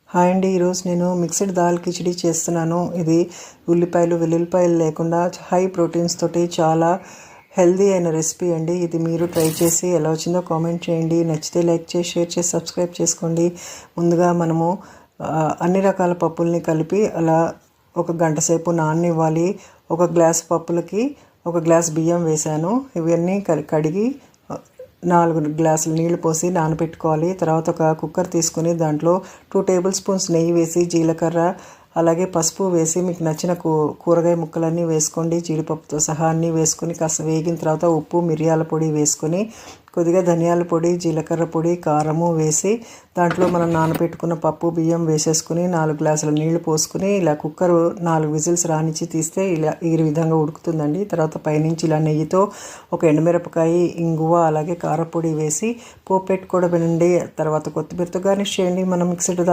Hi అండి, ఈరోజు నేను మిక్స్డ్ దాల్ కిచిడి చేస్తున్నాను. ఇది ఉల్లిపాయలు వెల్లుల్లిపాయలు లేకుండా హై ప్రోటీన్స్ తోటి చాలా హెల్దీ అయిన రెసిపీ అండి. ఇది మీరు ట్రై చేసి ఎలా వచ్చిందో కామెంట్ చేయండి. నచ్చితే లైక్ చేసి షేర్ చేసి సబ్స్క్రైబ్ చేసుకోండి. ముందుగా మనము అన్ని రకాల పప్పుల్ని కలిపి అలా ఒక గంట సేపు నాననివ్వాలి. ఒక గ్లాస్ పప్పులకి ఒక గ్లాస్ బియ్యం వేసాను. ఇవన్నీ కడిగి 4 గ్లాసులు నీళ్లు పోసి నానబెట్టుకోవాలి. తర్వాత ఒక కుక్కర్ తీసుకుని దాంట్లో 2 టేబుల్ స్పూన్స్ నెయ్యి వేసి జీలకర్ర అలాగే పసుపు వేసి మీకు నచ్చిన కూరగాయ ముక్కలన్నీ వేసుకోండి. జీడిపప్పుతో సహా అన్నీ వేసుకొని కాస్త వేగిన తర్వాత ఉప్పు మిరియాల పొడి వేసుకొని కొద్దిగా ధనియాల పొడి జీలకర్ర పొడి కారము వేసి దాంట్లో మనం నానబెట్టుకున్న పప్పు బియ్యం వేసేసుకుని 4 గ్లాసుల నీళ్లు పోసుకుని ఇలా కుక్కర్ 4 విజిల్స్ రానిచ్చి తీస్తే ఇలా ఈ విధంగా ఉడుకుతుందండి. తర్వాత పైనుంచి ఇలా నెయ్యితో ఒక ఎండుమిరపకాయ ఇంగువ అలాగే కారపొడి వేసి పోపు పెట్టుకోవడం. తర్వాత కొత్తిమీరతో గార్నిష్ చేయండి. మనం మిక్స్డ్